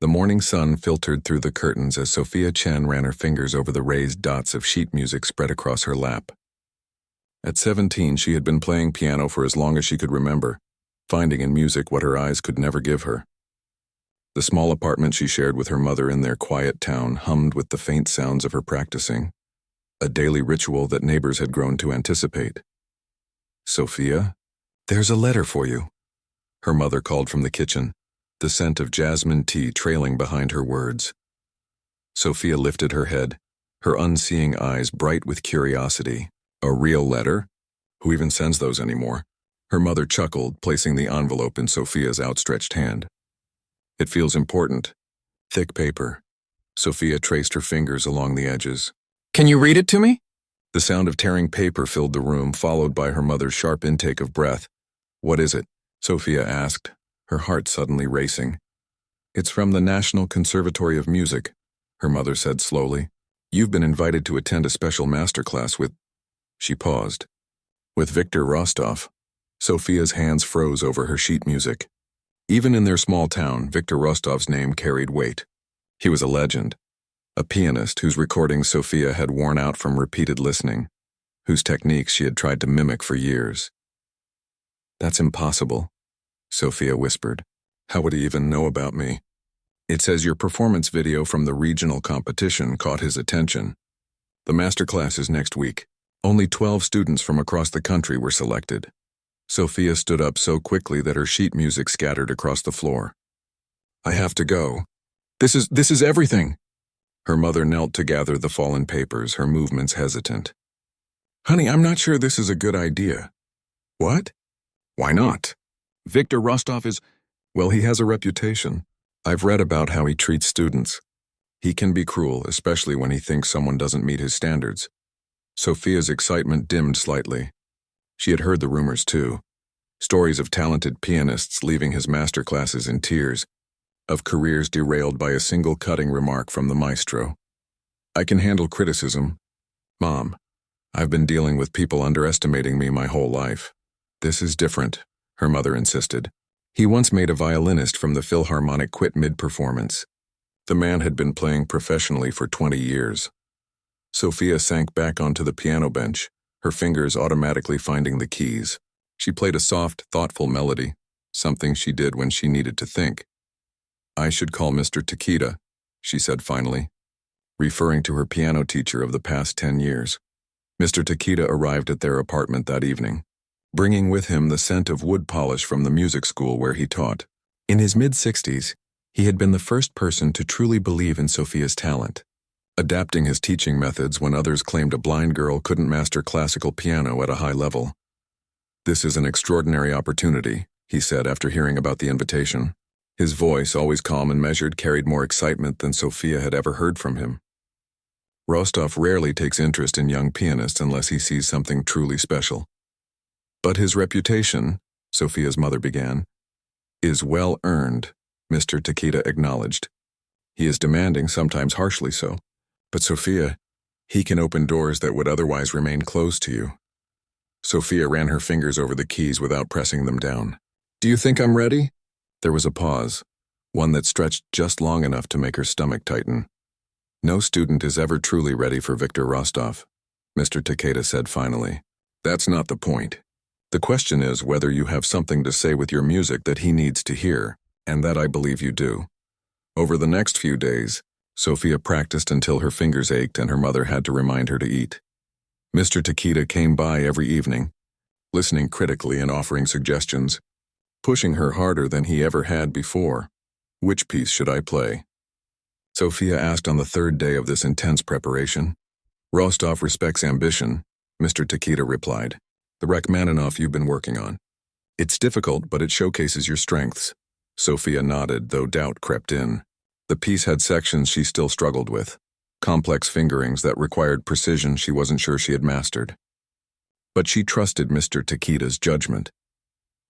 The morning sun filtered through the curtains as Sophia Chen ran her fingers over the raised dots of sheet music spread across her lap. At 17, she had been playing piano for as long as she could remember, finding in music what her eyes could never give her. The small apartment she shared with her mother in their quiet town hummed with the faint sounds of her practicing, a daily ritual that neighbors had grown to anticipate. "Sophia, there's a letter for you," her mother called from the kitchen, the scent of jasmine tea trailing behind her words. Sophia lifted her head, her unseeing eyes bright with curiosity. "A real letter? Who even sends those anymore?" Her mother chuckled, placing the envelope in Sophia's outstretched hand. "It feels important. Thick paper." Sophia traced her fingers along the edges. "Can you read it to me?" The sound of tearing paper filled the room, followed by her mother's sharp intake of breath. "What is it?" Sophia asked, her heart suddenly racing. "It's from the National Conservatory of Music," her mother said slowly. "You've been invited to attend a special master class with—" She paused. "With Victor Rostov." Sophia's hands froze over her sheet music. Even in their small town, Victor Rostov's name carried weight. He was a legend, a pianist whose recordings Sophia had worn out from repeated listening, whose techniques she had tried to mimic for years. "That's impossible," Sophia whispered. "How would he even know about me?" "It says your performance video from the regional competition caught his attention. The masterclass is next week. Only 12 students from across the country were selected." Sophia stood up so quickly that her sheet music scattered across the floor. "I have to go. This is everything." Her mother knelt to gather the fallen papers, her movements hesitant. "Honey, I'm not sure this is a good idea." "What?" "Why not? Victor Rostov is— well, he has a reputation. I've read about how he treats students. He can be cruel, especially when he thinks someone doesn't meet his standards." Sophia's excitement dimmed slightly. She had heard the rumors too. Stories of talented pianists leaving his master classes in tears, of careers derailed by a single cutting remark from the maestro. "I can handle criticism. Mom, I've been dealing with people underestimating me my whole life." "This is different," her mother insisted. "He once made a violinist from the Philharmonic quit mid-performance. The man had been playing professionally for 20 years. Sophia sank back onto the piano bench, her fingers automatically finding the keys. She played a soft, thoughtful melody, something she did when she needed to think. "I should call Mr. Takeda," she said finally, referring to her piano teacher of the past 10 years. Mr. Takeda arrived at their apartment that evening, bringing with him the scent of wood polish from the music school where he taught. In his mid-60s, he had been the first person to truly believe in Sophia's talent, adapting his teaching methods when others claimed a blind girl couldn't master classical piano at a high level. "This is an extraordinary opportunity," he said after hearing about the invitation. His voice, always calm and measured, carried more excitement than Sophia had ever heard from him. "Rostov rarely takes interest in young pianists unless he sees something truly special. But his reputation," Sophia's mother began, "is well earned," Mr. Takeda acknowledged. "He is demanding, sometimes harshly so. But Sophia, he can open doors that would otherwise remain closed to you." Sophia ran her fingers over the keys without pressing them down. "Do you think I'm ready?" There was a pause, one that stretched just long enough to make her stomach tighten. "No student is ever truly ready for Victor Rostov," Mr. Takeda said finally. "That's not the point. The question is whether you have something to say with your music that he needs to hear, and that I believe you do." Over the next few days, Sophia practiced until her fingers ached and her mother had to remind her to eat. Mr. Takeda came by every evening, listening critically and offering suggestions, pushing her harder than he ever had before. "Which piece should I play?" Sophia asked on the third day of this intense preparation. "Rostov respects ambition," Mr. Takeda replied. "The Rachmaninoff you've been working on. It's difficult, but it showcases your strengths." Sophia nodded, though doubt crept in. The piece had sections she still struggled with, complex fingerings that required precision she wasn't sure she had mastered. But she trusted Mr. Takeda's judgment.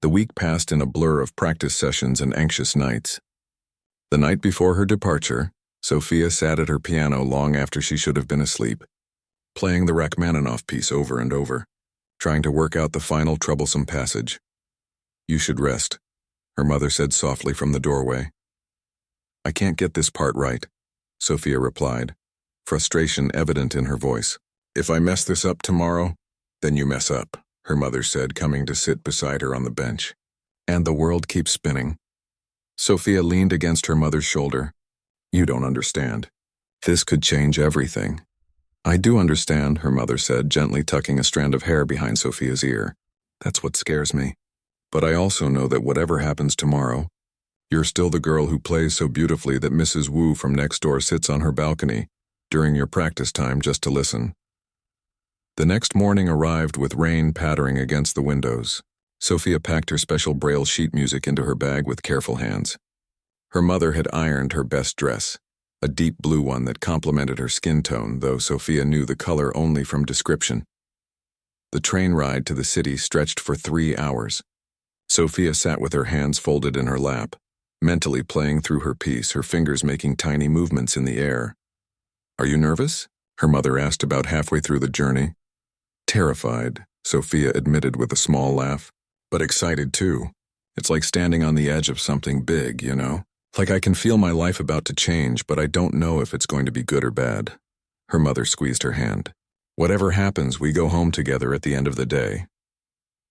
The week passed in a blur of practice sessions and anxious nights. The night before her departure, Sophia sat at her piano long after she should have been asleep, playing the Rachmaninoff piece over and over, trying to work out the final troublesome passage. "You should rest," her mother said softly from the doorway. I can't get this part right, Sophia replied, frustration evident in her voice. If I mess this up tomorrow, then you mess up, her mother said, coming to sit beside her on the bench. And the world keeps spinning. Sophia leaned against her mother's shoulder. You don't understand. This could change everything. I do understand, her mother said, gently tucking a strand of hair behind Sophia's ear. That's what scares me. But I also know that whatever happens tomorrow, you're still the girl who plays so beautifully that Mrs. Wu from next door sits on her balcony during your practice time just to listen. The next morning arrived with rain pattering against the windows. Sophia packed her special Braille sheet music into her bag with careful hands. Her mother had ironed her best dress, a deep blue one that complemented her skin tone, though Sophia knew the color only from description. The train ride to the city stretched for 3 hours. Sophia sat with her hands folded in her lap, mentally playing through her piece, her fingers making tiny movements in the air. Are you nervous? Her mother asked about halfway through the journey. Terrified, Sophia admitted with a small laugh, but excited too. It's like standing on the edge of something big, you know? Like I can feel my life about to change, but I don't know if it's going to be good or bad. Her mother squeezed her hand. Whatever happens, we go home together at the end of the day.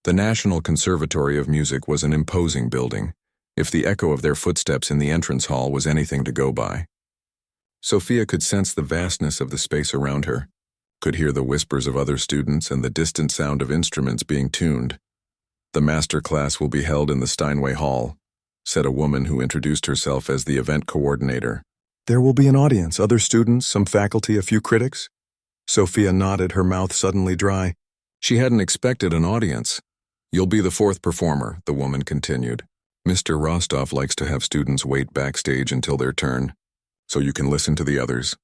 The National Conservatory of Music was an imposing building, if the echo of their footsteps in the entrance hall was anything to go by. Sophia could sense the vastness of the space around her, could hear the whispers of other students and the distant sound of instruments being tuned. The master class will be held in the Steinway Hall, said a woman who introduced herself as the event coordinator. There will be an audience, other students, some faculty, a few critics. Sophia nodded, her mouth suddenly dry. She hadn't expected an audience. You'll be the 4th performer, the woman continued. Mr. Rostov likes to have students wait backstage until their turn, so you can listen to the others.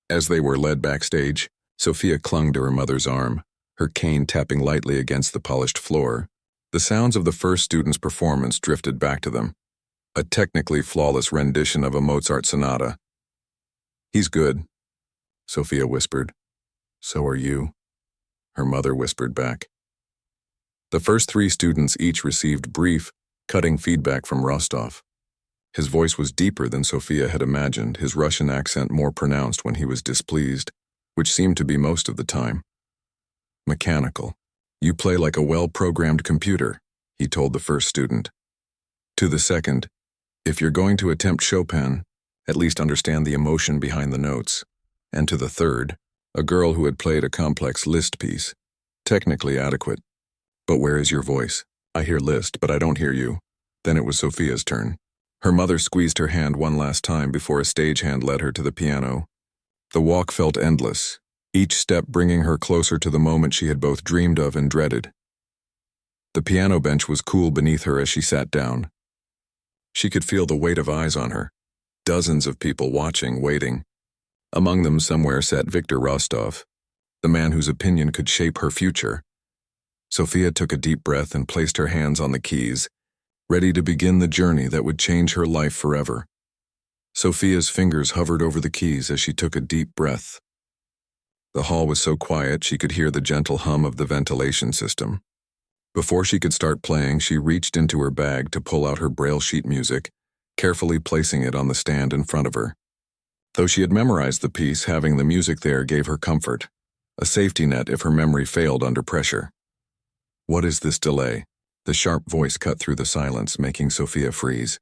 As they were led backstage, Sophia clung to her mother's arm, her cane tapping lightly against the polished floor. The sounds of the first student's performance drifted back to them, a technically flawless rendition of a Mozart sonata. He's good, Sophia whispered. So are you, her mother whispered back. The first 3 students each received brief, cutting feedback from Rostov. His voice was deeper than Sophia had imagined, his Russian accent more pronounced when he was displeased, which seemed to be most of the time. Mechanical. You play like a well-programmed computer, he told the first student. To the second, if you're going to attempt Chopin, at least understand the emotion behind the notes. And to the third, a girl who had played a complex Liszt piece, technically adequate. But where is your voice? I hear Liszt, but I don't hear you. Then it was Sophia's turn. Her mother squeezed her hand one last time before a stagehand led her to the piano. The walk felt endless, each step bringing her closer to the moment she had both dreamed of and dreaded. The piano bench was cool beneath her as she sat down. She could feel the weight of eyes on her, dozens of people watching, waiting. Among them somewhere sat Viktor Rostov, the man whose opinion could shape her future. Sophia took a deep breath and placed her hands on the keys, ready to begin the journey that would change her life forever. Sophia's fingers hovered over the keys as she took a deep breath. The hall was so quiet she could hear the gentle hum of the ventilation system. Before she could start playing, she reached into her bag to pull out her Braille sheet music, carefully placing it on the stand in front of her. Though she had memorized the piece, having the music there gave her comfort, a safety net if her memory failed under pressure. What is this delay? The sharp voice cut through the silence, making Sophia freeze.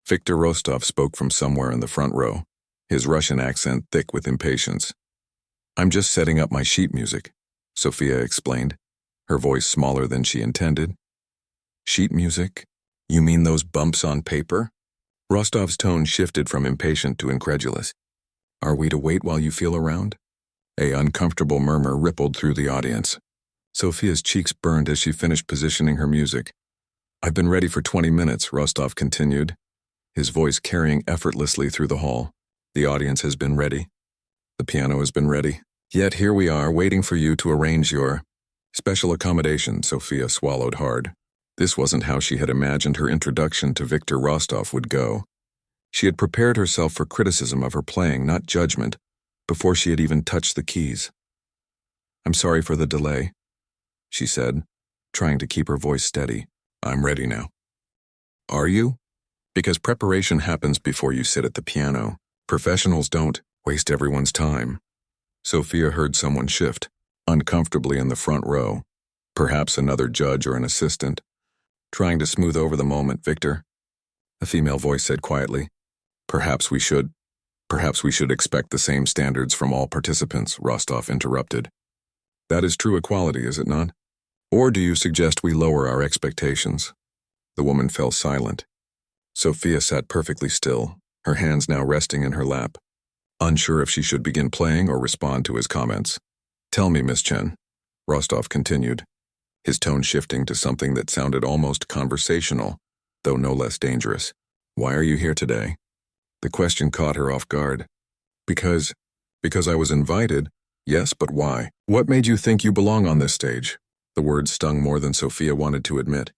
Viktor Rostov spoke from somewhere in the front row, his Russian accent thick with impatience. I'm just setting up my sheet music, Sophia explained, her voice smaller than she intended. Sheet music? You mean those bumps on paper? Rostov's tone shifted from impatient to incredulous. Are we to wait while you feel around? A uncomfortable murmur rippled through the audience. Sophia's cheeks burned as she finished positioning her music. I've been ready for 20 minutes, Rostov continued, his voice carrying effortlessly through the hall. The audience has been ready. The piano has been ready. Yet here we are, waiting for you to arrange your special accommodation, Sophia swallowed hard. This wasn't how she had imagined her introduction to Viktor Rostov would go. She had prepared herself for criticism of her playing, not judgment, before she had even touched the keys. I'm sorry for the delay, she said, trying to keep her voice steady. I'm ready now. Are you? Because preparation happens before you sit at the piano. Professionals don't waste everyone's time. Sophia heard someone shift, uncomfortably in the front row. Perhaps another judge or an assistant. Trying to smooth over the moment, Victor. A female voice said quietly. Perhaps we should expect the same standards from all participants, Rostov interrupted. That is true equality, is it not? Or do you suggest we lower our expectations? The woman fell silent. Sophia sat perfectly still, her hands now resting in her lap, unsure if she should begin playing or respond to his comments. Tell me, Miss Chen, Rostov continued, his tone shifting to something that sounded almost conversational, though no less dangerous. Why are you here today? The question caught her off guard. Because I was invited. Yes, but why? What made you think you belong on this stage? The words stung more than Sophia wanted to admit.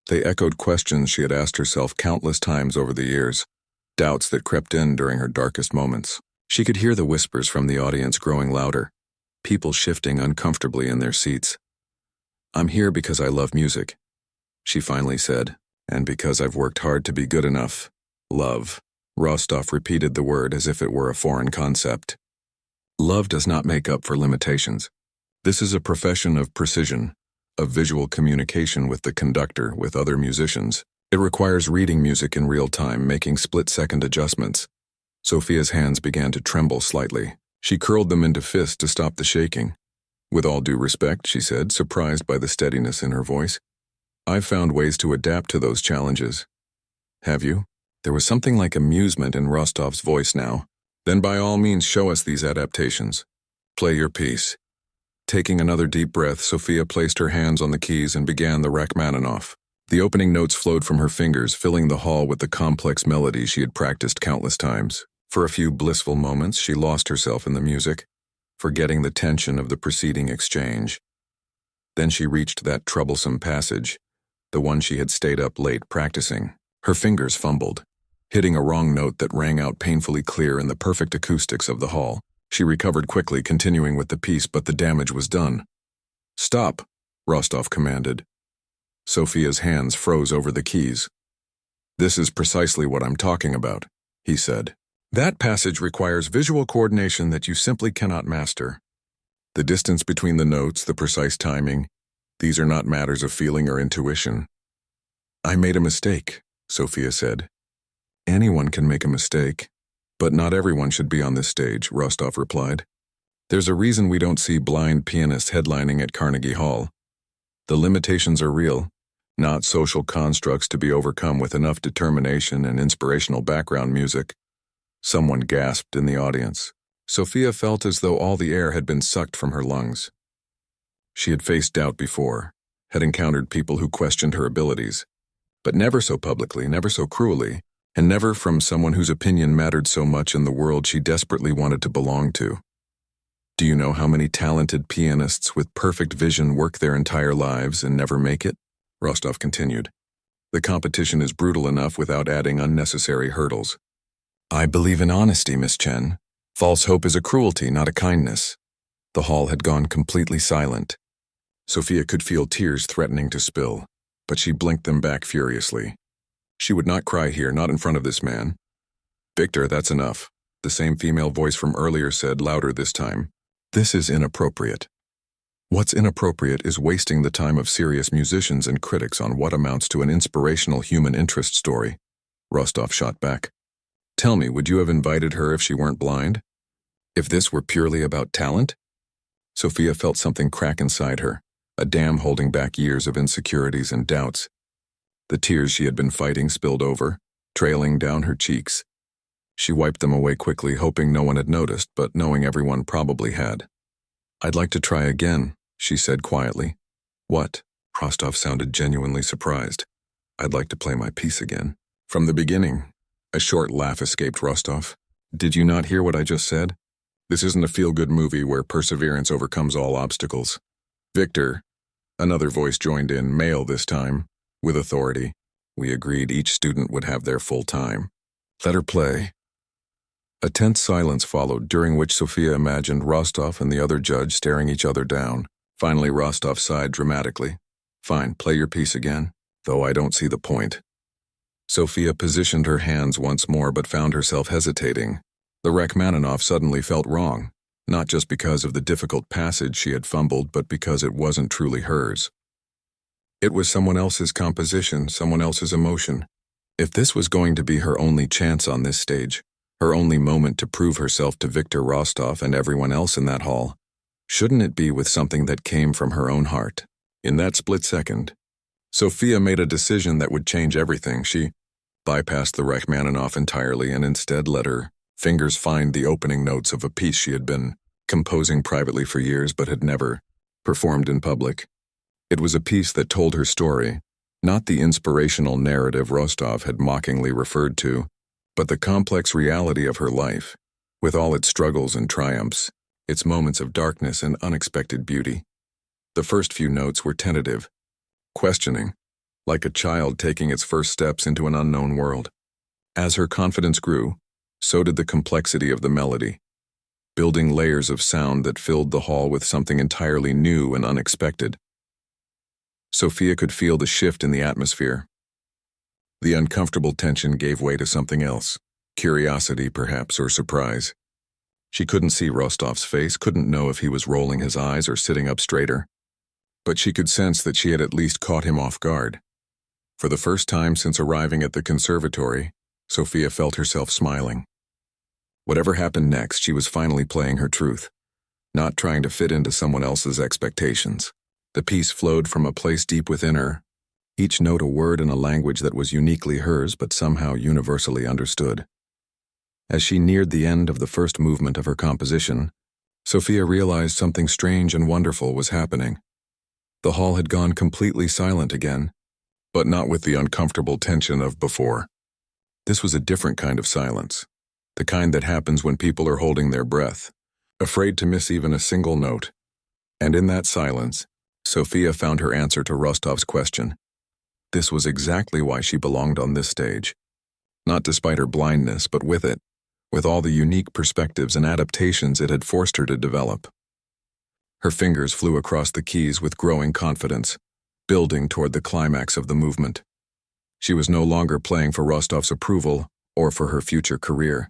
They echoed questions she had asked herself countless times over the years, doubts that crept in during her darkest moments. She could hear the whispers from the audience growing louder, people shifting uncomfortably in their seats. I'm here because I love music, she finally said, and because I've worked hard to be good enough. Love. Rostov repeated the word as if it were a foreign concept. Love does not make up for limitations. This is a profession of precision, of visual communication with the conductor, with other musicians. It requires reading music in real time, making split-second adjustments. Sophia's hands began to tremble slightly. She curled them into fists to stop the shaking. With all due respect, she said, surprised by the steadiness in her voice, I've found ways to adapt to those challenges. Have you? There was something like amusement in Rostov's voice now. Then by all means show us these adaptations. Play your piece. Taking another deep breath, Sophia placed her hands on the keys and began the Rachmaninoff. The opening notes flowed from her fingers, filling the hall with the complex melody she had practiced countless times. For a few blissful moments, she lost herself in the music, forgetting the tension of the preceding exchange. Then she reached that troublesome passage, the one she had stayed up late practicing. Her fingers fumbled, hitting a wrong note that rang out painfully clear in the perfect acoustics of the hall. She recovered quickly, continuing with the piece, but the damage was done. Stop, Rostov commanded. Sophia's hands froze over the keys. This is precisely what I'm talking about, he said. That passage requires visual coordination that you simply cannot master. The distance between the notes, the precise timing, these are not matters of feeling or intuition. I made a mistake, Sophia said. Anyone can make a mistake, but not everyone should be on this stage, Rostov replied. There's a reason we don't see blind pianists headlining at Carnegie Hall. The limitations are real, not social constructs to be overcome with enough determination and inspirational background music. Someone gasped in the audience. Sophia felt as though all the air had been sucked from her lungs. She had faced doubt before, had encountered people who questioned her abilities, but never so publicly, never so cruelly, and never from someone whose opinion mattered so much in the world she desperately wanted to belong to. Do you know how many talented pianists with perfect vision work their entire lives and never make it? Rostov continued. The competition is brutal enough without adding unnecessary hurdles. I believe in honesty, Miss Chen. False hope is a cruelty, not a kindness. The hall had gone completely silent. Sophia could feel tears threatening to spill, but she blinked them back furiously. She would not cry here, not in front of this man. Victor, that's enough. The same female voice from earlier said, louder this time. This is inappropriate. What's inappropriate is wasting the time of serious musicians and critics on what amounts to an inspirational human interest story. Rostov shot back. Tell me, would you have invited her if she weren't blind? If this were purely about talent? Sophia felt something crack inside her, a dam holding back years of insecurities and doubts. The tears she had been fighting spilled over, trailing down her cheeks. She wiped them away quickly, hoping no one had noticed, but knowing everyone probably had. I'd like to try again, she said quietly. What? Rostov sounded genuinely surprised. I'd like to play my piece again. From the beginning. A short laugh escaped Rostov. Did you not hear what I just said? This isn't a feel-good movie where perseverance overcomes all obstacles. Victor, another voice joined in, male this time, with authority. We agreed each student would have their full time. Let her play. A tense silence followed, during which Sophia imagined Rostov and the other judge staring each other down. Finally, Rostov sighed dramatically. Fine, play your piece again, though I don't see the point. Sophia positioned her hands once more but found herself hesitating. The Rachmaninoff suddenly felt wrong, not just because of the difficult passage she had fumbled, but because it wasn't truly hers. It was someone else's composition, someone else's emotion. If this was going to be her only chance on this stage, her only moment to prove herself to Victor Rostov and everyone else in that hall, shouldn't it be with something that came from her own heart? In that split second, Sophia made a decision that would change everything. She bypassed the Rachmaninoff entirely and instead let her fingers find the opening notes of a piece she had been composing privately for years but had never performed in public. It was a piece that told her story, not the inspirational narrative Rostov had mockingly referred to, but the complex reality of her life, with all its struggles and triumphs, its moments of darkness and unexpected beauty. The first few notes were tentative, questioning, like a child taking its first steps into an unknown world. As her confidence grew, so did the complexity of the melody, building layers of sound that filled the hall with something entirely new and unexpected. Sophia could feel the shift in the atmosphere. The uncomfortable tension gave way to something else, curiosity perhaps, or surprise. She couldn't see Rostov's face, couldn't know if he was rolling his eyes or sitting up straighter, but she could sense that she had at least caught him off guard. For the first time since arriving at the conservatory, Sophia felt herself smiling. Whatever happened next, she was finally playing her truth, not trying to fit into someone else's expectations. The piece flowed from a place deep within her, each note a word in a language that was uniquely hers but somehow universally understood. As she neared the end of the first movement of her composition, Sophia realized something strange and wonderful was happening. The hall had gone completely silent again, but not with the uncomfortable tension of before. This was a different kind of silence, the kind that happens when people are holding their breath, afraid to miss even a single note. And in that silence, Sophia found her answer to Rostov's question. This was exactly why she belonged on this stage. Not despite her blindness, but with it, with all the unique perspectives and adaptations it had forced her to develop. Her fingers flew across the keys with growing confidence, building toward the climax of the movement. She was no longer playing for Rostov's approval or for her future career.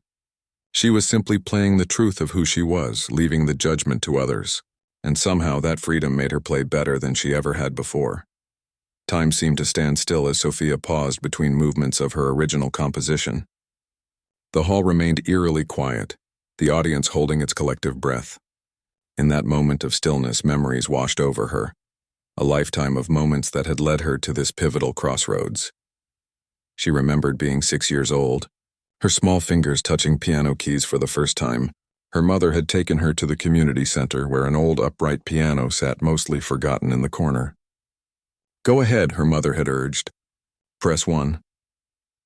She was simply playing the truth of who she was, leaving the judgment to others. And somehow that freedom made her play better than she ever had before. Time seemed to stand still as Sophia paused between movements of her original composition. The hall remained eerily quiet, the audience holding its collective breath. In that moment of stillness, memories washed over her, a lifetime of moments that had led her to this pivotal crossroads. She remembered being 6 years old, her small fingers touching piano keys for the first time. Her mother had taken her to the community center where an old upright piano sat mostly forgotten in the corner. "Go ahead," her mother had urged. "Press 1.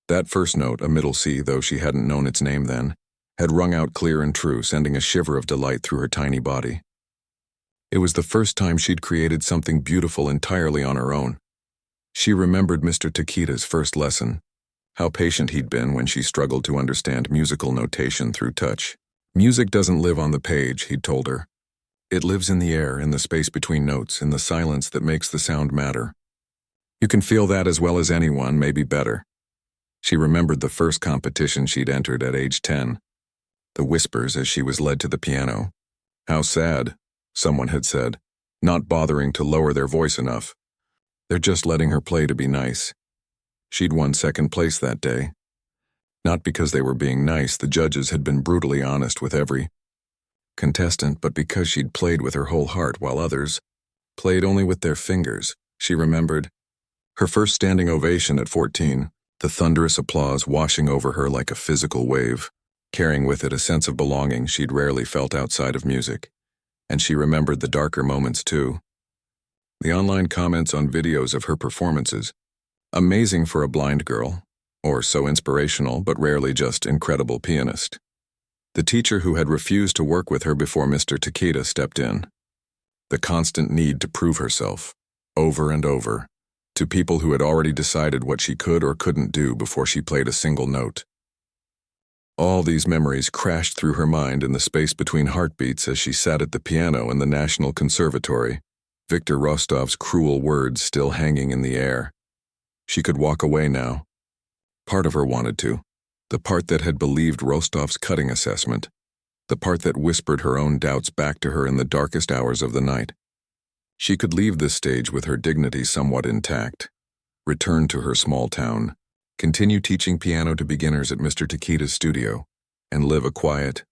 That first note, a middle C, though she hadn't known its name then, had rung out clear and true, sending a shiver of delight through her tiny body. It was the first time she'd created something beautiful entirely on her own. She remembered Mr. Takita's first lesson, how patient he'd been when she struggled to understand musical notation through touch. Music doesn't live on the page, he'd told her. It lives in the air, in the space between notes, in the silence that makes the sound matter. You can feel that as well as anyone, maybe better. She remembered the first competition she'd entered at age 10. The whispers as she was led to the piano. How sad, someone had said, not bothering to lower their voice enough. They're just letting her play to be nice. She'd won second place that day. Not because they were being nice, the judges had been brutally honest with every contestant, but because she'd played with her whole heart while others played only with their fingers. She remembered her first standing ovation at 14, the thunderous applause washing over her like a physical wave, carrying with it a sense of belonging she'd rarely felt outside of music. And she remembered the darker moments too. The online comments on videos of her performances, amazing for a blind girl, or so inspirational but rarely just incredible pianist. The teacher who had refused to work with her before Mr. Takita stepped in. The constant need to prove herself, over and over, to people who had already decided what she could or couldn't do before she played a single note. All these memories crashed through her mind in the space between heartbeats as she sat at the piano in the National Conservatory, Victor Rostov's cruel words still hanging in the air. She could walk away now. Part of her wanted to. The part that had believed Rostov's cutting assessment. The part that whispered her own doubts back to her in the darkest hours of the night. She could leave this stage with her dignity somewhat intact, return to her small town, continue teaching piano to beginners at Mr. Takita's studio, and live a quiet,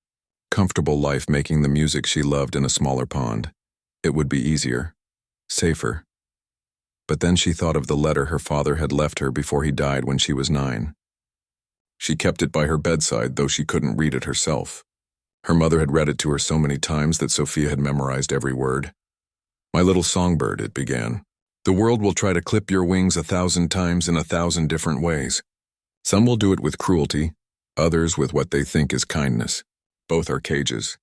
comfortable life making the music she loved in a smaller pond. It would be easier, safer. But then she thought of the letter her father had left her before he died when she was 9. She kept it by her bedside, though she couldn't read it herself. Her mother had read it to her so many times that Sophia had memorized every word. "My little songbird," it began. "The world will try to clip your wings 1,000 times in 1,000 different ways. Some will do it with cruelty, others with what they think is kindness. Both are cages.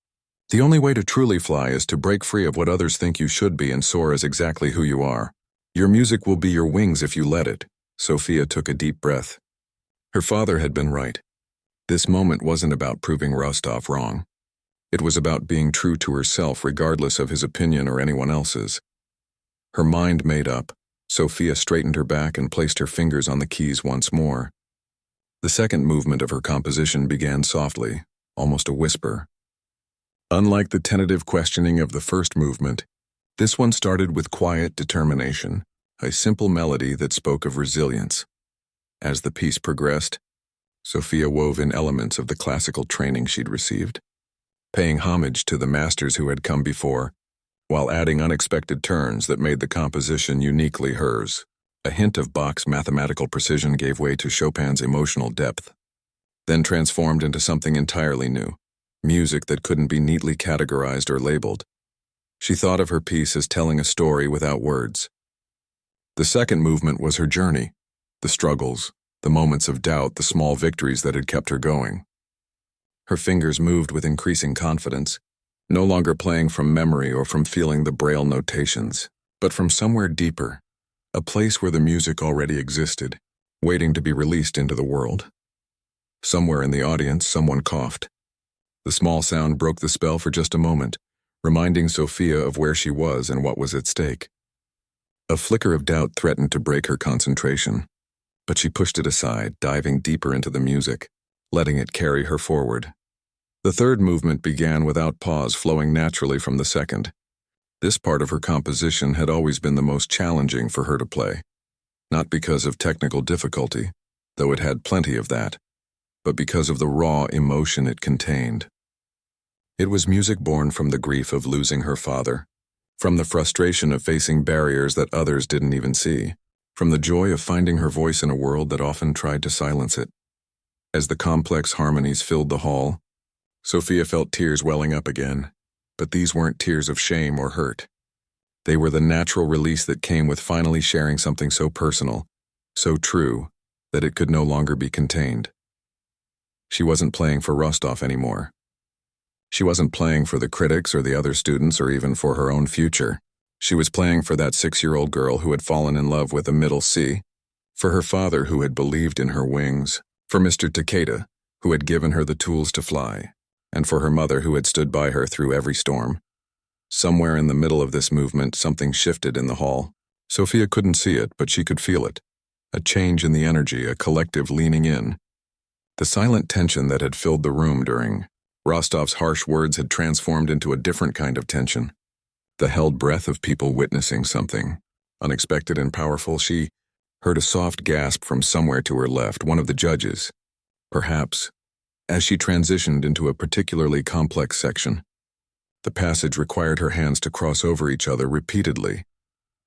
The only way to truly fly is to break free of what others think you should be and soar as exactly who you are. Your music will be your wings if you let it." Sophia took a deep breath. Her father had been right. This moment wasn't about proving Rostov wrong. It was about being true to herself regardless of his opinion or anyone else's. Her mind made up, Sophia straightened her back and placed her fingers on the keys once more. The second movement of her composition began softly, almost a whisper. Unlike the tentative questioning of the first movement, this one started with quiet determination, a simple melody that spoke of resilience. As the piece progressed, Sophia wove in elements of the classical training she'd received, paying homage to the masters who had come before, while adding unexpected turns that made the composition uniquely hers. A hint of Bach's mathematical precision gave way to Chopin's emotional depth, then transformed into something entirely new, music that couldn't be neatly categorized or labeled. She thought of her piece as telling a story without words. The second movement was her journey, the struggles, the moments of doubt, the small victories that had kept her going. Her fingers moved with increasing confidence, no longer playing from memory or from feeling the braille notations, but from somewhere deeper, a place where the music already existed, waiting to be released into the world. Somewhere in the audience, someone coughed. The small sound broke the spell for just a moment, reminding Sophia of where she was and what was at stake. A flicker of doubt threatened to break her concentration, but she pushed it aside, diving deeper into the music, letting it carry her forward. The third movement began without pause, flowing naturally from the second. This part of her composition had always been the most challenging for her to play, not because of technical difficulty, though it had plenty of that, but because of the raw emotion it contained. It was music born from the grief of losing her father, from the frustration of facing barriers that others didn't even see, from the joy of finding her voice in a world that often tried to silence it. As the complex harmonies filled the hall, Sophia felt tears welling up again, but these weren't tears of shame or hurt. They were the natural release that came with finally sharing something so personal, so true, that it could no longer be contained. She wasn't playing for Rostov anymore. She wasn't playing for the critics or the other students or even for her own future. She was playing for that 6-year-old girl who had fallen in love with a middle C, for her father who had believed in her wings, for Mr. Takita, who had given her the tools to fly, and for her mother who had stood by her through every storm. Somewhere in the middle of this movement, something shifted in the hall. Sophia couldn't see it, but she could feel it. A change in the energy, a collective leaning in. The silent tension that had filled the room during Rostov's harsh words had transformed into a different kind of tension. The held breath of people witnessing something unexpected and powerful. She heard a soft gasp from somewhere to her left, one of the judges, perhaps, as she transitioned into a particularly complex section. The passage required her hands to cross over each other repeatedly,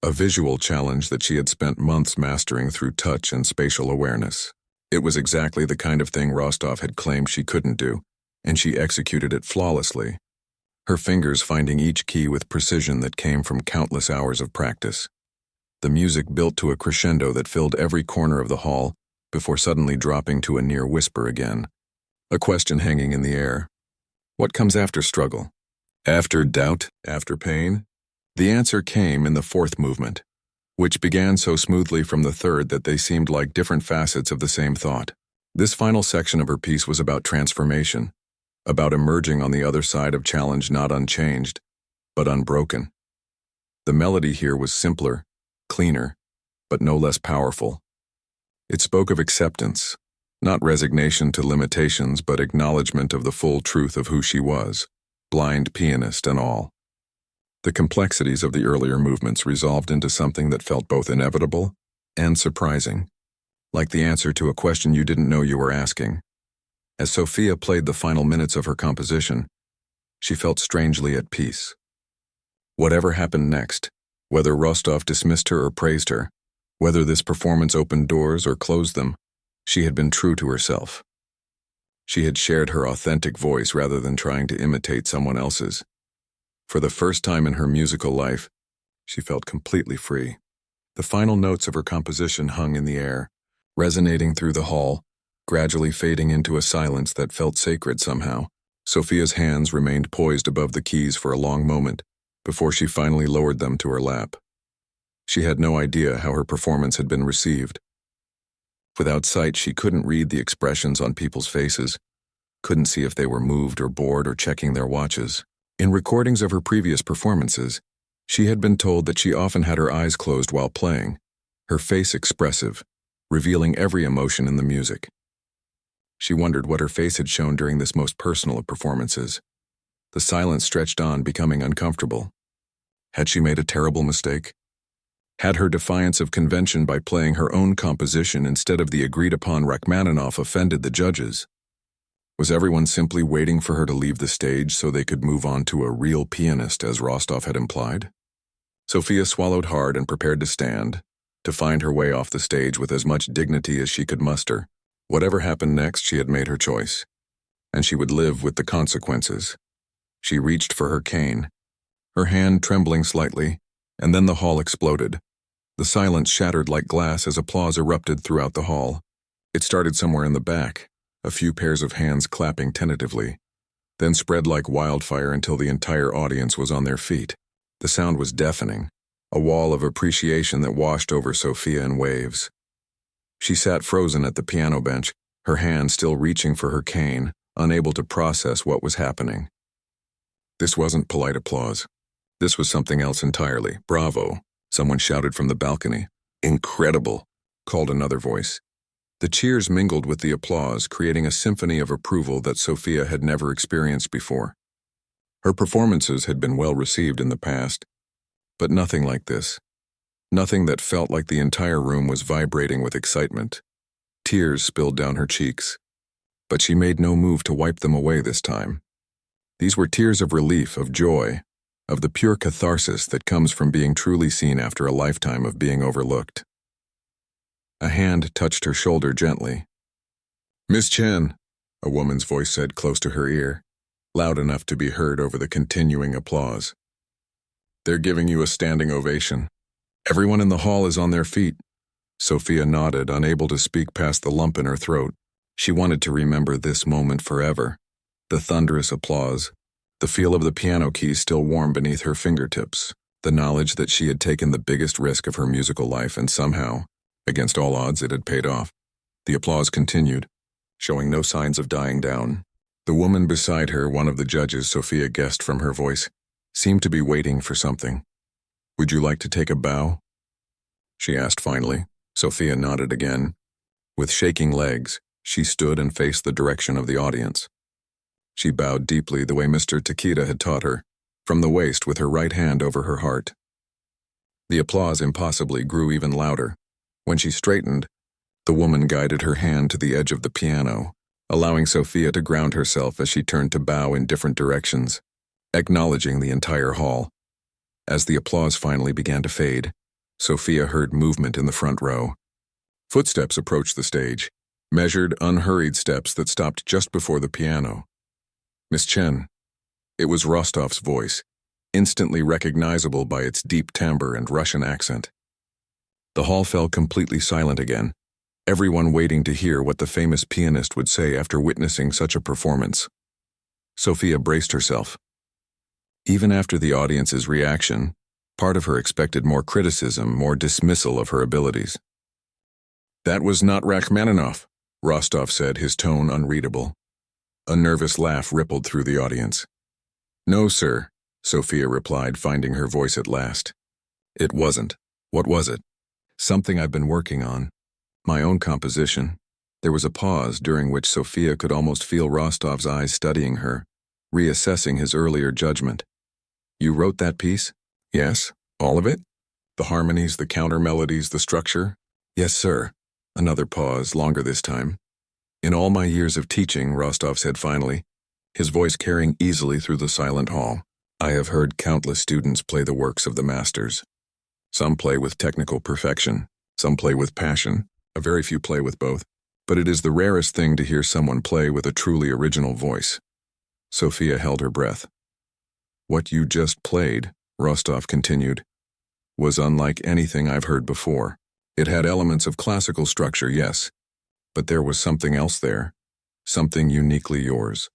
a visual challenge that she had spent months mastering through touch and spatial awareness. It was exactly the kind of thing Rostov had claimed she couldn't do, and she executed it flawlessly, her fingers finding each key with precision that came from countless hours of practice. The music built to a crescendo that filled every corner of the hall before suddenly dropping to a near whisper again, a question hanging in the air. What comes after struggle? After doubt? After pain? The answer came in the fourth movement, which began so smoothly from the third that they seemed like different facets of the same thought. This final section of her piece was about transformation, about emerging on the other side of challenge not unchanged, but unbroken. The melody here was simpler, cleaner, but no less powerful. It spoke of acceptance, Not resignation to limitations, but acknowledgement of the full truth of who she was, blind pianist and all. The complexities of the earlier movements resolved into something that felt both inevitable and surprising, like the answer to a question you didn't know you were asking. As Sophia played the final minutes of her composition, she felt strangely at peace. Whatever happened next, whether Rostov dismissed her or praised her, whether this performance opened doors or closed them, she had been true to herself. She had shared her authentic voice rather than trying to imitate someone else's. For the first time in her musical life, she felt completely free. The final notes of her composition hung in the air, resonating through the hall, gradually fading into a silence that felt sacred somehow. Sophia's hands remained poised above the keys for a long moment, before she finally lowered them to her lap. She had no idea how her performance had been received. Without sight, she couldn't read the expressions on people's faces, couldn't see if they were moved or bored or checking their watches. In recordings of her previous performances, she had been told that she often had her eyes closed while playing, her face expressive, revealing every emotion in the music. She wondered what her face had shown during this most personal of performances. The silence stretched on, becoming uncomfortable. Had she made a terrible mistake? Had her defiance of convention by playing her own composition instead of the agreed-upon Rachmaninoff offended the judges? Was everyone simply waiting for her to leave the stage so they could move on to a real pianist, as Rostov had implied? Sophia swallowed hard and prepared to stand, to find her way off the stage with as much dignity as she could muster. Whatever happened next, she had made her choice, and she would live with the consequences. She reached for her cane, her hand trembling slightly, and then the hall exploded. The silence shattered like glass as applause erupted throughout the hall. It started somewhere in the back, a few pairs of hands clapping tentatively, then spread like wildfire until the entire audience was on their feet. The sound was deafening, a wall of appreciation that washed over Sophia in waves. She sat frozen at the piano bench, her hand still reaching for her cane, unable to process what was happening. This wasn't polite applause. This was something else entirely. "Bravo," someone shouted from the balcony. "Incredible," called another voice. The cheers mingled with the applause, creating a symphony of approval that Sophia had never experienced before. Her performances had been well received in the past, but nothing like this. Nothing that felt like the entire room was vibrating with excitement. Tears spilled down her cheeks, but she made no move to wipe them away this time. These were tears of relief, of joy, of the pure catharsis that comes from being truly seen after a lifetime of being overlooked. A hand touched her shoulder gently. "Miss Chen," a woman's voice said close to her ear, loud enough to be heard over the continuing applause. "They're giving you a standing ovation. Everyone in the hall is on their feet." Sophia nodded, unable to speak past the lump in her throat. She wanted to remember this moment forever. The thunderous applause, the feel of the piano keys still warm beneath her fingertips, the knowledge that she had taken the biggest risk of her musical life and somehow, against all odds, it had paid off. The applause continued, showing no signs of dying down. The woman beside her, one of the judges Sophia guessed from her voice, seemed to be waiting for something. "Would you like to take a bow?" she asked finally. Sophia nodded again. With shaking legs, she stood and faced the direction of the audience. She bowed deeply the way Mr. Takeda had taught her, from the waist with her right hand over her heart. The applause impossibly grew even louder. When she straightened, the woman guided her hand to the edge of the piano, allowing Sophia to ground herself as she turned to bow in different directions, acknowledging the entire hall. As the applause finally began to fade, Sophia heard movement in the front row. Footsteps approached the stage, measured, unhurried steps that stopped just before the piano. "Miss Chen." It was Rostov's voice, instantly recognizable by its deep timbre and Russian accent. The hall fell completely silent again, everyone waiting to hear what the famous pianist would say after witnessing such a performance. Sophia braced herself. Even after the audience's reaction, part of her expected more criticism, more dismissal of her abilities. "That was not Rachmaninoff," Rostov said, his tone unreadable. A nervous laugh rippled through the audience. "No, sir," Sophia replied, finding her voice at last. "It wasn't. What was it?" "Something I've been working on. My own composition. There was a pause during which Sophia could almost feel Rostov's eyes studying her, reassessing his earlier judgment. You wrote that piece? Yes. All of it? The harmonies, the counter melodies, the structure? Yes, sir. Another pause, longer this time. In all my years of teaching, Rostov said finally, his voice carrying easily through the silent hall, I have heard countless students play the works of the masters. Some play with technical perfection, some play with passion, a very few play with both, but it is the rarest thing to hear someone play with a truly original voice. Sophia held her breath. What you just played, Rostov continued, was unlike anything I've heard before. It had elements of classical structure, yes, but there was something else there, something uniquely yours.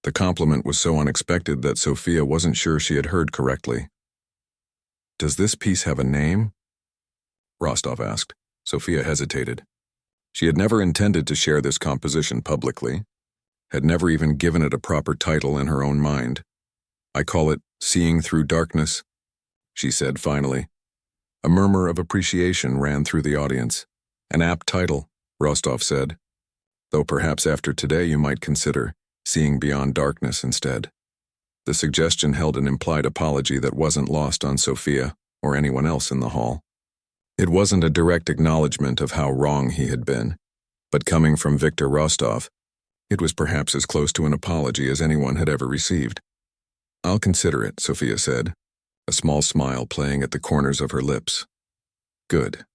The compliment was so unexpected that Sophia wasn't sure she had heard correctly. Does this piece have a name? Rostov asked. Sophia hesitated. She had never intended to share this composition publicly, had never even given it a proper title in her own mind. I call it Seeing Through Darkness, she said finally. A murmur of appreciation ran through the audience. An apt title, Rostov said, though perhaps after today you might consider Seeing Beyond Darkness instead. The suggestion held an implied apology that wasn't lost on Sophia or anyone else in the hall. It wasn't a direct acknowledgement of how wrong he had been, but coming from Viktor Rostov, it was perhaps as close to an apology as anyone had ever received. I'll consider it, Sophia said, a small smile playing at the corners of her lips. Good.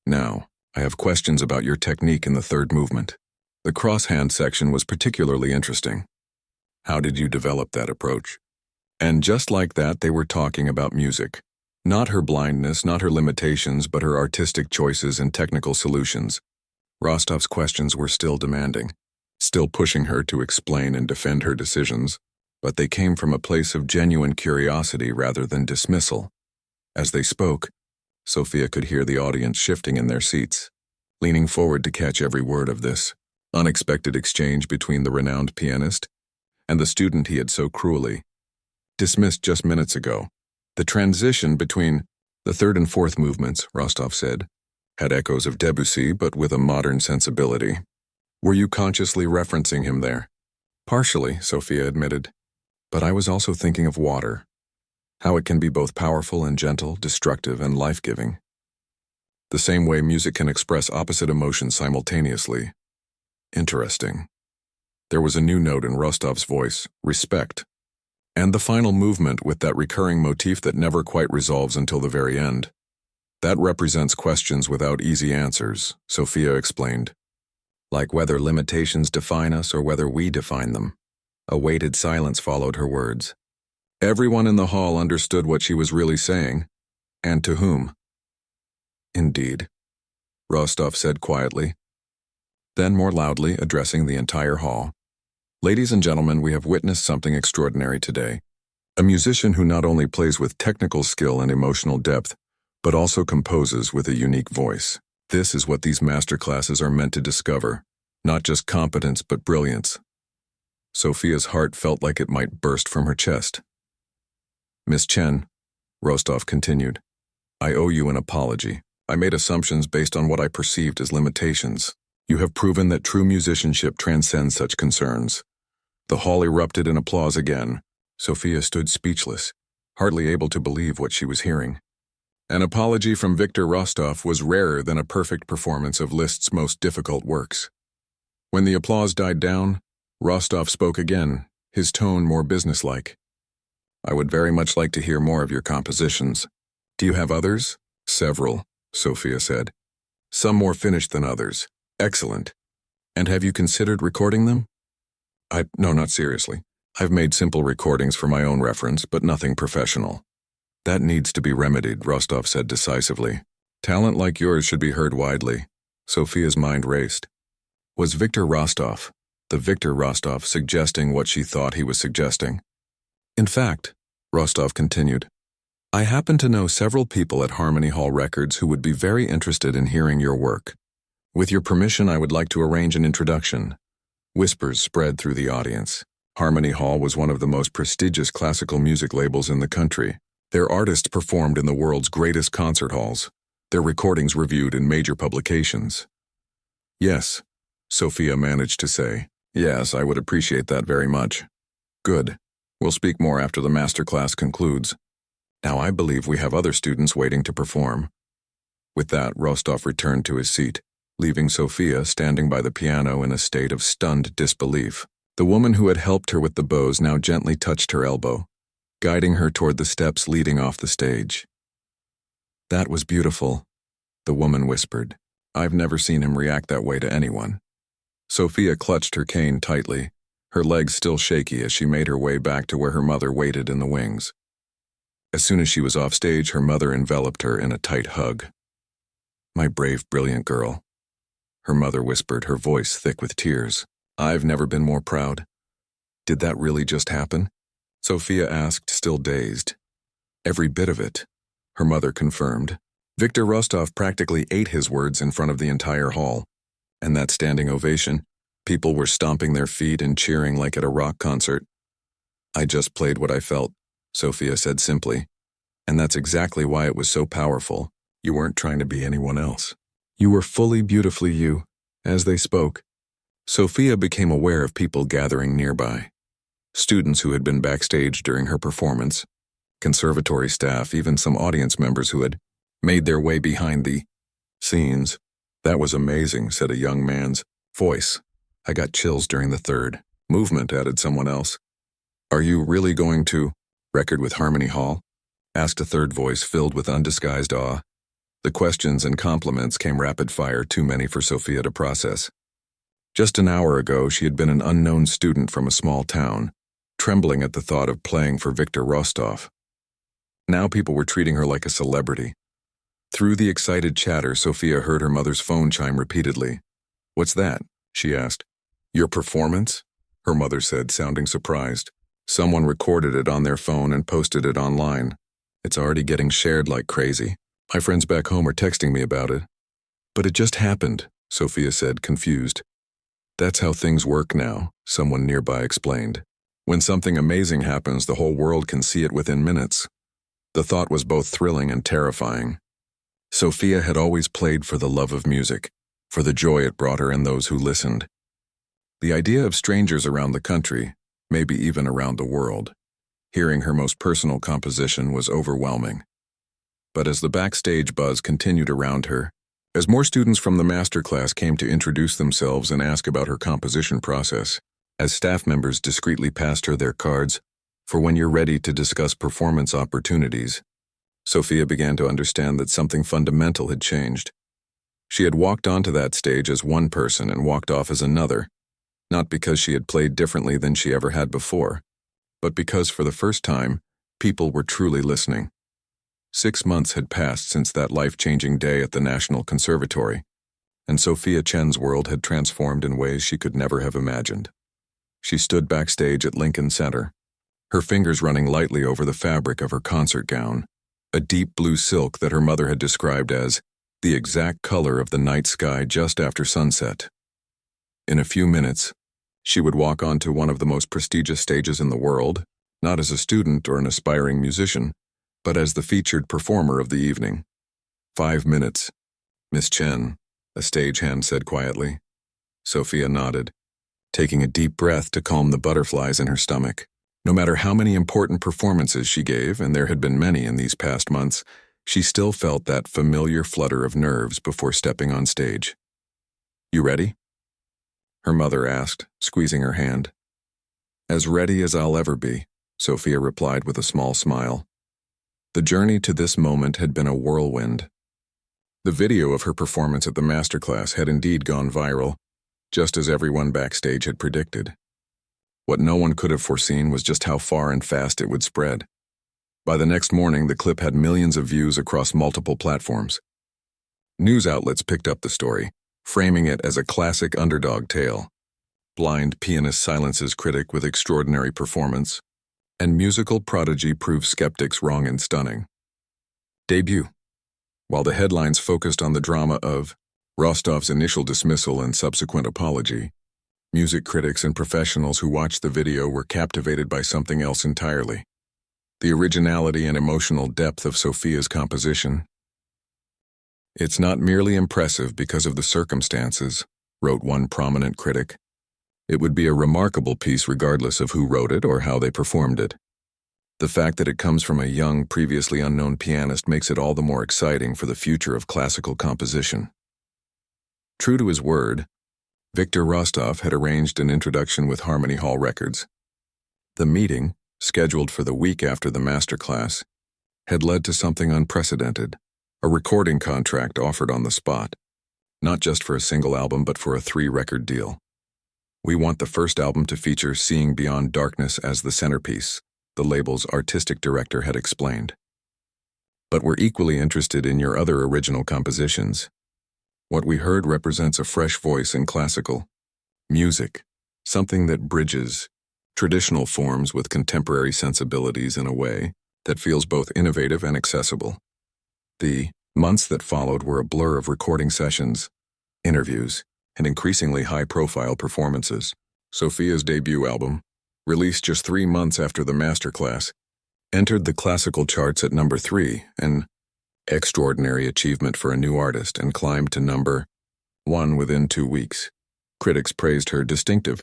Now, I have questions about your technique in the third movement. The crosshand section was particularly interesting. How did you develop that approach? And just like that, they were talking about music. Not her blindness, not her limitations, but her artistic choices and technical solutions. Rostov's questions were still demanding, still pushing her to explain and defend her decisions, but they came from a place of genuine curiosity rather than dismissal. As they spoke, Sophia could hear the audience shifting in their seats, leaning forward to catch every word of this unexpected exchange between the renowned pianist and the student he had so cruelly dismissed just minutes ago. The transition between the third and fourth movements, Rostov said, had echoes of Debussy but with a modern sensibility. Were you consciously referencing him there? Partially, Sophia admitted, but I was also thinking of water, how it can be both powerful and gentle, destructive and life-giving. The same way music can express opposite emotions simultaneously. Interesting. There was a new note in Rostov's voice, respect. And the final movement with that recurring motif that never quite resolves until the very end. That represents questions without easy answers, Sophia explained. Like whether limitations define us or whether we define them. A weighted silence followed her words. Everyone in the hall understood what she was really saying, and to whom. Indeed, Rostov said quietly. Then more loudly, addressing the entire hall. Ladies and gentlemen, we have witnessed something extraordinary today. A musician who not only plays with technical skill and emotional depth, but also composes with a unique voice. This is what these masterclasses are meant to discover, not just competence but brilliance. Sophia's heart felt like it might burst from her chest. Miss Chen, Rostov continued, I owe you an apology. I made assumptions based on what I perceived as limitations. You have proven that true musicianship transcends such concerns. The hall erupted in applause again. Sophia stood speechless, hardly able to believe what she was hearing. An apology from Viktor Rostov was rarer than a perfect performance of Liszt's most difficult works. When the applause died down, Rostov spoke again, his tone more businesslike. I would very much like to hear more of your compositions. Do you have others? Several, Sophia said. Some more finished than others. Excellent. And have you considered recording them? No, not seriously. I've made simple recordings for my own reference, but nothing professional. That needs to be remedied, Rostov said decisively. Talent like yours should be heard widely. Sophia's mind raced. Was Viktor Rostov, the Viktor Rostov, suggesting what she thought he was suggesting? In fact, Rostov continued, I happen to know several people at Harmony Hall Records who would be very interested in hearing your work. With your permission, I would like to arrange an introduction. Whispers spread through the audience. Harmony Hall was one of the most prestigious classical music labels in the country. Their artists performed in the world's greatest concert halls, their recordings reviewed in major publications. Yes, Sophia managed to say. Yes, I would appreciate that very much. Good. We'll speak more after the masterclass concludes. Now I believe we have other students waiting to perform. With that, Rostov returned to his seat, leaving Sophia standing by the piano in a state of stunned disbelief. The woman who had helped her with the bows now gently touched her elbow, guiding her toward the steps leading off the stage. That was beautiful, the woman whispered. I've never seen him react that way to anyone. Sophia clutched her cane tightly, her legs still shaky as she made her way back to where her mother waited in the wings. As soon as she was off stage, her mother enveloped her in a tight hug. My brave, brilliant girl, her mother whispered, her voice thick with tears. I've never been more proud. Did that really just happen? Sophia asked, still dazed. Every bit of it, her mother confirmed. Viktor Rostov practically ate his words in front of the entire hall. And that standing ovation, people were stomping their feet and cheering like at a rock concert. I just played what I felt, Sophia said simply. And that's exactly why it was so powerful. You weren't trying to be anyone else. You were fully beautifully you. As they spoke, Sophia became aware of people gathering nearby. Students who had been backstage during her performance, conservatory staff, even some audience members who had made their way behind the scenes. That was amazing, said a young man's voice. I got chills during the third movement, added someone else. Are you really going to record with Harmony Hall? Asked a third voice filled with undisguised awe. The questions and compliments came rapid fire, too many for Sophia to process. Just an hour ago, she had been an unknown student from a small town, trembling at the thought of playing for Viktor Rostov. Now people were treating her like a celebrity. Through the excited chatter, Sophia heard her mother's phone chime repeatedly. What's that? She asked. Your performance? Her mother said, sounding surprised. Someone recorded it on their phone and posted it online. It's already getting shared like crazy. My friends back home are texting me about it. But it just happened, Sophia said, confused. That's how things work now, someone nearby explained. When something amazing happens, the whole world can see it within minutes. The thought was both thrilling and terrifying. Sophia had always played for the love of music, for the joy it brought her and those who listened. The idea of strangers around the country, maybe even around the world, hearing her most personal composition was overwhelming. But as the backstage buzz continued around her, as more students from the masterclass came to introduce themselves and ask about her composition process, as staff members discreetly passed her their cards for when you're ready to discuss performance opportunities, Sophia began to understand that something fundamental had changed. She had walked onto that stage as one person and walked off as another, not because she had played differently than she ever had before, but because for the first time, people were truly listening. 6 months had passed since that life-changing day at the National Conservatory, and Sophia Chen's world had transformed in ways she could never have imagined. She stood backstage at Lincoln Center, her fingers running lightly over the fabric of her concert gown, a deep blue silk that her mother had described as the exact color of the night sky just after sunset. In a few minutes, she would walk onto one of the most prestigious stages in the world, not as a student or an aspiring musician, but as the featured performer of the evening. 5 minutes, Miss Chen, a stagehand said quietly. Sophia nodded, taking a deep breath to calm the butterflies in her stomach. No matter how many important performances she gave, and there had been many in these past months, she still felt that familiar flutter of nerves before stepping on stage. You ready? Her mother asked, squeezing her hand. As ready as I'll ever be, Sophia replied with a small smile. The journey to this moment had been a whirlwind. The video of her performance at the masterclass had indeed gone viral, just as everyone backstage had predicted. What no one could have foreseen was just how far and fast it would spread. By the next morning, the clip had millions of views across multiple platforms. News outlets picked up the story, framing it as a classic underdog tale. Blind pianist silences critic with extraordinary performance, and musical prodigy proves skeptics wrong and stunning. Debut. While the headlines focused on the drama of Rostov's initial dismissal and subsequent apology, music critics and professionals who watched the video were captivated by something else entirely: the originality and emotional depth of Sophia's composition. It's not merely impressive because of the circumstances, wrote one prominent critic. It would be a remarkable piece regardless of who wrote it or how they performed it. The fact that it comes from a young, previously unknown pianist makes it all the more exciting for the future of classical composition. True to his word, Viktor Rostov had arranged an introduction with Harmony Hall Records. The meeting, scheduled for the week after the masterclass, had led to something unprecedented, a recording contract offered on the spot, not just for a single album but for a 3-record deal. "We want the first album to feature Seeing Beyond Darkness as the centerpiece," the label's artistic director had explained. "But we're equally interested in your other original compositions. What we heard represents a fresh voice in classical music, something that bridges traditional forms with contemporary sensibilities in a way that feels both innovative and accessible." The months that followed were a blur of recording sessions, interviews, and increasingly high-profile performances. Sophia's debut album, released just 3 months after the masterclass, entered the classical charts at number 3, an extraordinary achievement for a new artist, and climbed to number 1 within 2 weeks. Critics praised her distinctive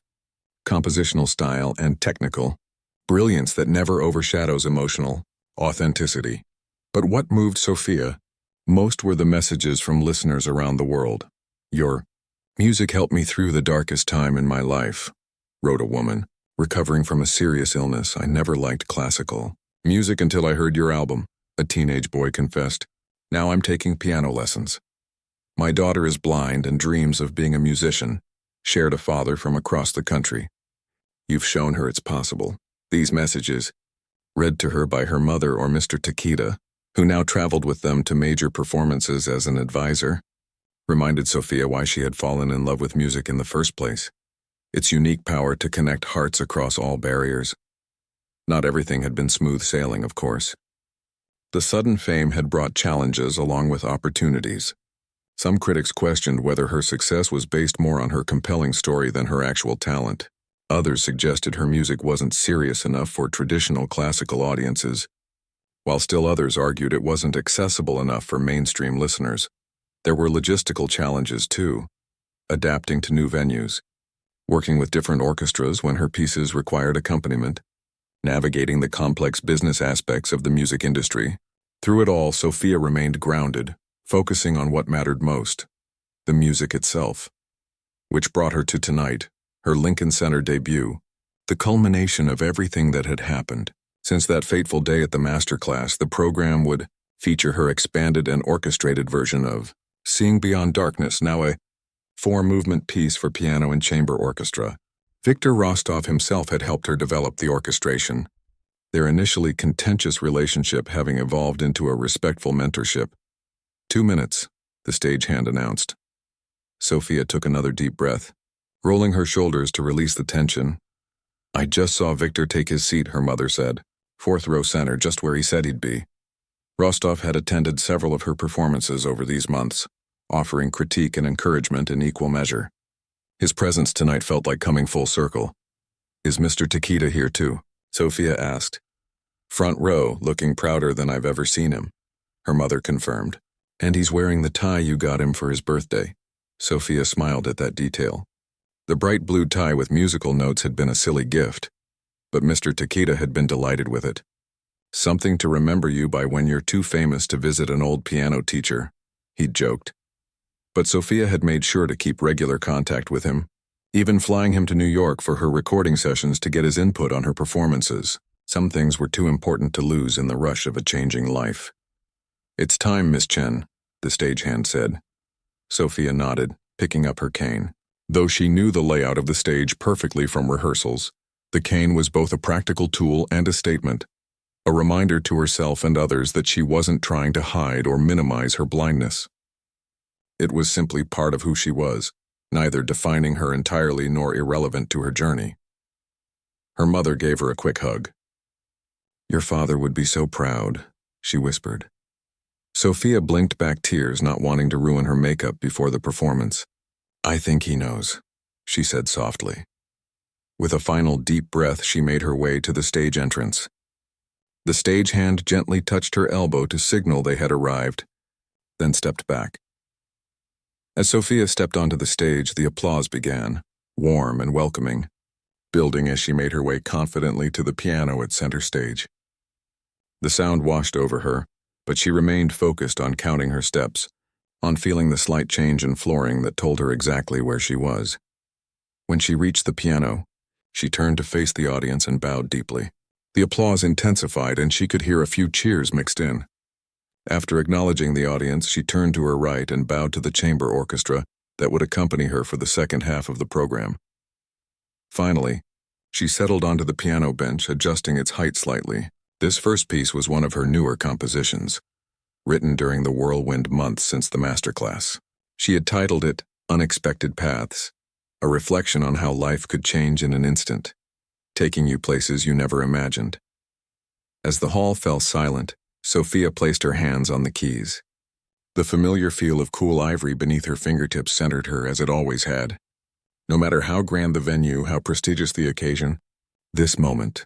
compositional style and technical brilliance that never overshadows emotional authenticity. But what moved Sophia most were the messages from listeners around the world. "Your music helped me through the darkest time in my life," wrote a woman, recovering from a serious illness. "I never liked classical music until I heard your album," a teenage boy confessed. "Now I'm taking piano lessons. My daughter is blind and dreams of being a musician," shared a father from across the country. "You've shown her it's possible." These messages, read to her by her mother or Mr. Takeda, who now traveled with them to major performances as an advisor, reminded Sophia why she had fallen in love with music in the first place: its unique power to connect hearts across all barriers. Not everything had been smooth sailing, of course. The sudden fame had brought challenges along with opportunities. Some critics questioned whether her success was based more on her compelling story than her actual talent. Others suggested her music wasn't serious enough for traditional classical audiences, while still others argued it wasn't accessible enough for mainstream listeners. There were logistical challenges too: adapting to new venues, working with different orchestras when her pieces required accompaniment, navigating the complex business aspects of the music industry. Through it all, Sophia remained grounded, focusing on what mattered most: the music itself. Which brought her to tonight, her Lincoln Center debut, the culmination of everything that had happened. Since that fateful day at the masterclass, the program would feature her expanded and orchestrated version of Seeing Beyond Darkness, now a 4-movement piece for piano and chamber orchestra. Viktor Rostov himself had helped her develop the orchestration, their initially contentious relationship having evolved into a respectful mentorship. 2 minutes, the stagehand announced. Sophia took another deep breath, rolling her shoulders to release the tension. "I just saw Viktor take his seat," her mother said. 4th row center, just where he said he'd be. Rostov had attended several of her performances over these months, offering critique and encouragement in equal measure. His presence tonight felt like coming full circle. "Is Mr. Takeda here too?" Sophia asked. "Front row, looking prouder than I've ever seen him," her mother confirmed. "And he's wearing the tie you got him for his birthday." Sophia smiled at that detail. The bright blue tie with musical notes had been a silly gift, but Mr. Takeda had been delighted with it. "Something to remember you by when you're too famous to visit an old piano teacher," he'd joked. But Sophia had made sure to keep regular contact with him, even flying him to New York for her recording sessions to get his input on her performances. Some things were too important to lose in the rush of a changing life. "It's time, Miss Chen," the stagehand said. Sophia nodded, picking up her cane. Though she knew the layout of the stage perfectly from rehearsals, the cane was both a practical tool and a statement, a reminder to herself and others that she wasn't trying to hide or minimize her blindness. It was simply part of who she was, neither defining her entirely nor irrelevant to her journey. Her mother gave her a quick hug. "Your father would be so proud," she whispered. Sophia blinked back tears, not wanting to ruin her makeup before the performance. "I think he knows," she said softly. With a final deep breath, she made her way to the stage entrance. The stagehand gently touched her elbow to signal they had arrived, then stepped back. As Sophia stepped onto the stage, the applause began, warm and welcoming, building as she made her way confidently to the piano at center stage. The sound washed over her, but she remained focused on counting her steps, on feeling the slight change in flooring that told her exactly where she was. When she reached the piano, she turned to face the audience and bowed deeply. The applause intensified, and she could hear a few cheers mixed in. After acknowledging the audience, she turned to her right and bowed to the chamber orchestra that would accompany her for the second half of the program. Finally, she settled onto the piano bench, adjusting its height slightly. This first piece was one of her newer compositions, written during the whirlwind months since the masterclass. She had titled it Unexpected Paths, a reflection on how life could change in an instant, taking you places you never imagined. As the hall fell silent, Sophia placed her hands on the keys. The familiar feel of cool ivory beneath her fingertips centered her as it always had. No matter how grand the venue, how prestigious the occasion, this moment,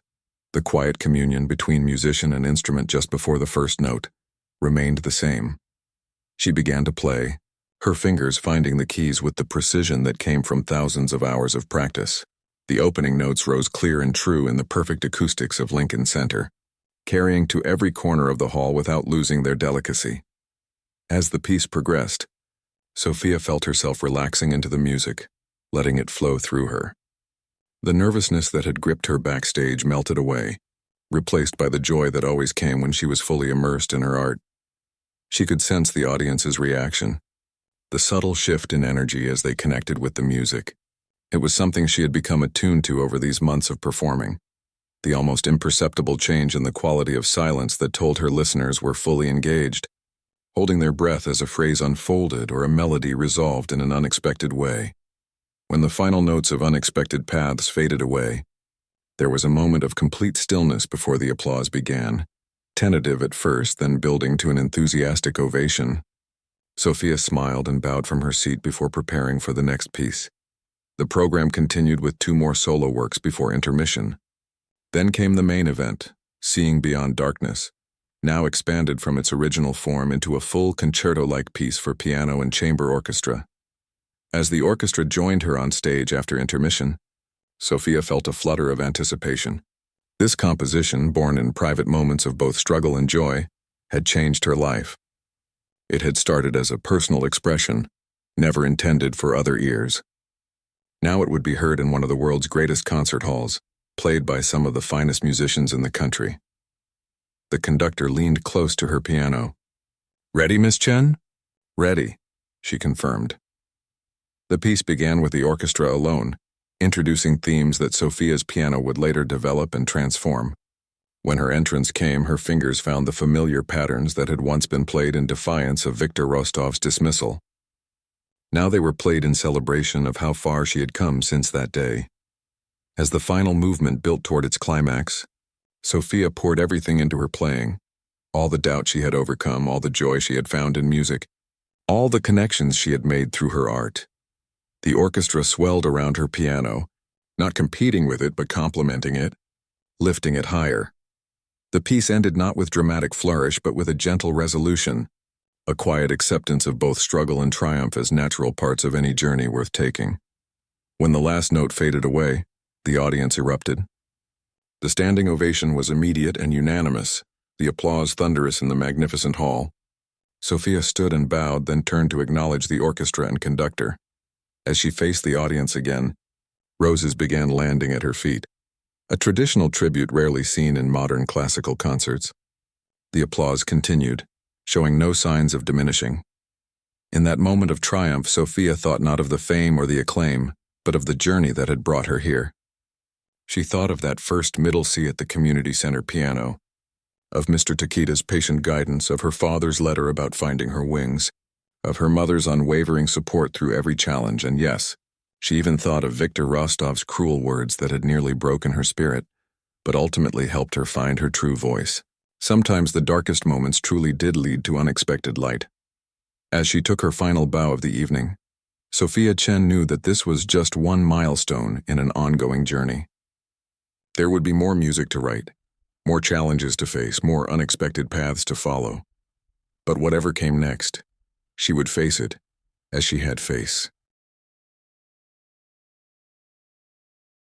the quiet communion between musician and instrument just before the first note, remained the same. She began to play, her fingers finding the keys with the precision that came from thousands of hours of practice. The opening notes rose clear and true in the perfect acoustics of Lincoln Center, carrying to every corner of the hall without losing their delicacy. As the piece progressed, Sophia felt herself relaxing into the music, letting it flow through her. The nervousness that had gripped her backstage melted away, replaced by the joy that always came when she was fully immersed in her art. She could sense the audience's reaction, the subtle shift in energy as they connected with the music. It was something she had become attuned to over these months of performing, the almost imperceptible change in the quality of silence that told her listeners were fully engaged, holding their breath as a phrase unfolded or a melody resolved in an unexpected way. When the final notes of Unexpected Paths faded away, there was a moment of complete stillness before the applause began, tentative at first, then building to an enthusiastic ovation. Sophia smiled and bowed from her seat before preparing for the next piece. The program continued with 2 more solo works before intermission. Then came the main event, Seeing Beyond Darkness, now expanded from its original form into a full concerto-like piece for piano and chamber orchestra. As the orchestra joined her on stage after intermission, Sophia felt a flutter of anticipation. This composition, born in private moments of both struggle and joy, had changed her life. It had started as a personal expression, never intended for other ears. Now it would be heard in one of the world's greatest concert halls, played by some of the finest musicians in the country. The conductor leaned close to her piano. "Ready, Miss Chen?" "Ready," she confirmed. The piece began with the orchestra alone, introducing themes that Sophia's piano would later develop and transform. When her entrance came, her fingers found the familiar patterns that had once been played in defiance of Victor Rostov's dismissal. Now they were played in celebration of how far she had come since that day. As the final movement built toward its climax, Sophia poured everything into her playing, all the doubt she had overcome, all the joy she had found in music, all the connections she had made through her art. The orchestra swelled around her piano, not competing with it but complementing it, lifting it higher. The piece ended not with dramatic flourish but with a gentle resolution, a quiet acceptance of both struggle and triumph as natural parts of any journey worth taking. When the last note faded away, the audience erupted. The standing ovation was immediate and unanimous, the applause thunderous in the magnificent hall. Sophia stood and bowed, then turned to acknowledge the orchestra and conductor. As she faced the audience again, roses began landing at her feet, a traditional tribute rarely seen in modern classical concerts. The applause continued, showing no signs of diminishing. In that moment of triumph, Sophia thought not of the fame or the acclaim, but of the journey that had brought her here. She thought of that first middle C at the community center piano, of Mr. Takita's patient guidance, of her father's letter about finding her wings, of her mother's unwavering support through every challenge, and yes, she even thought of Victor Rostov's cruel words that had nearly broken her spirit, but ultimately helped her find her true voice. Sometimes the darkest moments truly did lead to unexpected light. As she took her final bow of the evening, Sophia Chen knew that this was just one milestone in an ongoing journey. There would be more music to write, more challenges to face, more unexpected paths to follow. But whatever came next, she would face it, as she had face.